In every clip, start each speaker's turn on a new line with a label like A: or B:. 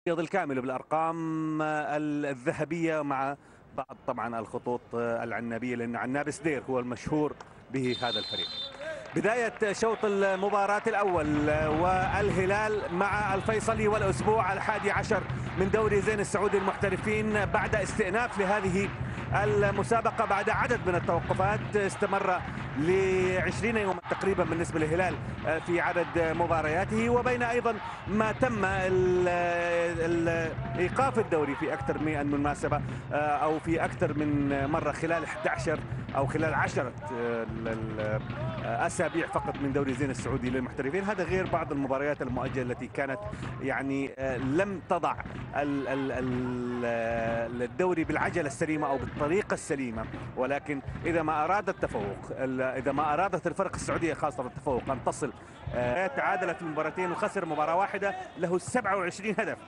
A: الكامل بالارقام الذهبيه مع بعض طبعا الخطوط العنابيه، لان عناب سدير هو المشهور به هذا الفريق. بدايه شوط المباراه الاول والهلال مع الفيصلي والاسبوع الحادي عشر من دوري زين السعودي المحترفين بعد استئناف لهذه المسابقه بعد عدد من التوقفات استمر ل20 يوما تقريبا بالنسبه للهلال في عدد مبارياته، وبين ايضا ما تم ايقاف الدوري في اكثر من مناسبه او في اكثر من مره خلال 11 او خلال 10 اسابيع فقط من دوري زين السعودي للمحترفين. هذا غير بعض المباريات المؤجله التي كانت يعني لم تضع الدوري بالعجله السليمه او بالطريقه السليمه، ولكن اذا ما اراد التفوق، اذا ما ارادت الفرق السعوديه خاصه التفوق ان تصل، تعادل في مباراتين وخسر مباراه واحده، له 27 هدف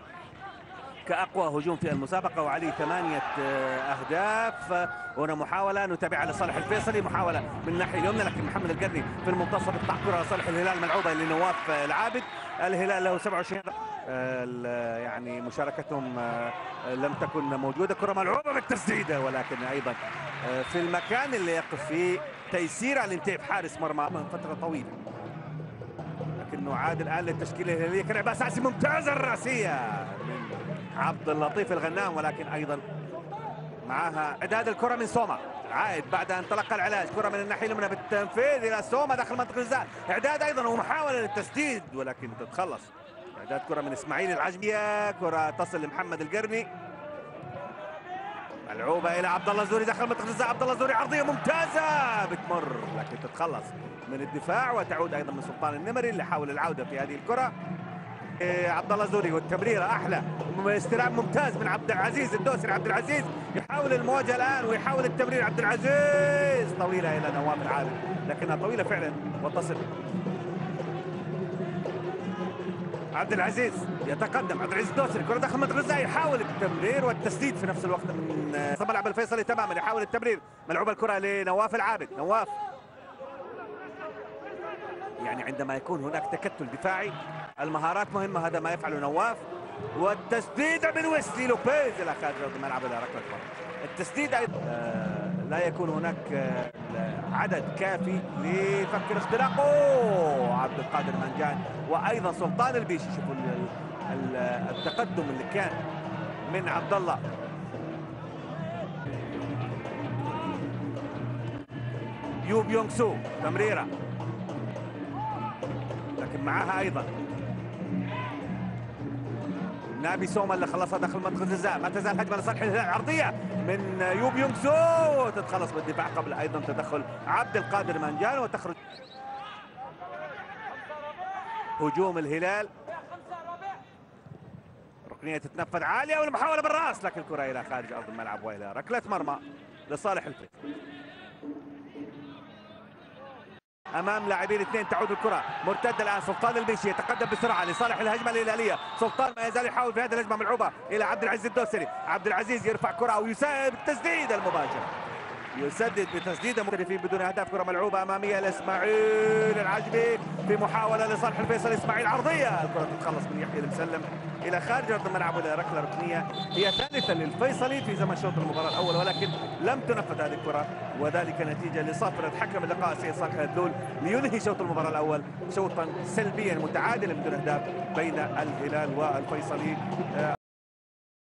A: كأقوى هجوم في المسابقة وعليه 8 أهداف. هنا محاولة نتابعها لصالح الفيصلي، محاولة من الناحية اليمنى لكن محمد القرني في المنتصف يقطع كرة لصالح الهلال ملعوبة لنواف العابد. الهلال له 27 هدف، يعني مشاركتهم لم تكن موجودة. كرة ملعوبة بالتسديدة ولكن أيضا في المكان اللي يقف فيه تيسير على انتهاء حارس مرمى من فترة طويلة، لكنه عاد الآن للتشكيلة الهلالية. كلعبة أساسي ممتازة الرأسية عبد اللطيف الغنام، ولكن ايضا معها اعداد الكره من سوما. عائد بعد ان تلقى العلاج، كره من الناحيه اليمنى بالتنفيذ الى سوما داخل منطقه الجزاء، اعداد ايضا ومحاوله للتسديد ولكن تتخلص. اعداد كره من اسماعيل العجميه، كره تصل لمحمد القرني، ملعوبه الى عبد الله الزوري داخل منطقه الجزاء. عبد الله الزوري عرضيه ممتازه بتمر لكن تتخلص من الدفاع، وتعود ايضا من سلطان النمري اللي حاول العوده في هذه الكره. عبد الله الزوري والتمريره احلى، استلام ممتاز من عبد العزيز الدوسري. عبد العزيز يحاول المواجهه الان ويحاول التمرير. عبد العزيز طويله الى نواف العابد لكنها طويله فعلا وتصل. عبد العزيز يتقدم، عبد العزيز الدوسري كره داخل منطقه الجزاء، يحاول التمرير والتسديد في نفس الوقت من ملعب الفيصلي تماما، يحاول التمرير، ملعوبه الكره لنواف العابد. نواف يعني عندما يكون هناك تكتل دفاعي المهارات مهمة، هذا ما يفعله نواف. والتسديدة من ويسلي لوبيز إلى خارج أرض الملعب إلى ركلة مرمى. التسديد أيضا لا يكون هناك عدد كافي لفك الاختراق. عبد القادر منجان وأيضا سلطان البيشي. شوفوا التقدم اللي كان من عبد الله. يوب يونغ سو تمريرة لكن معها ايضا نابي سوما اللي خلصها داخل منطقه الجزاء. ما تزال هجمه لصالح الهلال، عرضيه من يوب يونغ سو تتخلص بالدفاع قبل ايضا تدخل عبد القادر منجان وتخرج. هجوم الهلال، ركنيه تتنفذ عاليه والمحاوله بالراس لكن الكره الى خارج ارض الملعب والى ركله مرمى لصالح الفريق. امام لاعبين اثنين تعود الكره مرتده الان. سلطان البيشي يتقدم بسرعه لصالح الهجمه الهلاليه. سلطان ما يزال يحاول في هذه الهجمه ملعوبه الى عبد العزيز الدوسري. عبد العزيز يرفع كره ويسدد بالتسديده المباشره، يسدد بتسديده مختلفين بدون اهداف. كره ملعوبه اماميه لاسماعيل العجبي في محاوله لصالح الفيصل. اسماعيل عرضيه، الكره تتخلص من يحيى المسلم الى خارج ارض الملعب الى ركله ركنيه هي ثالثه للفيصلي في زمن شوط المباراه الاول، ولكن لم تنفذ هذه الكره وذلك نتيجه لصافره حكم اللقاء سيد صالح الدول لينهي شوط المباراه الاول شوطا سلبيا متعادلا بدون اهداف بين الهلال والفيصلي.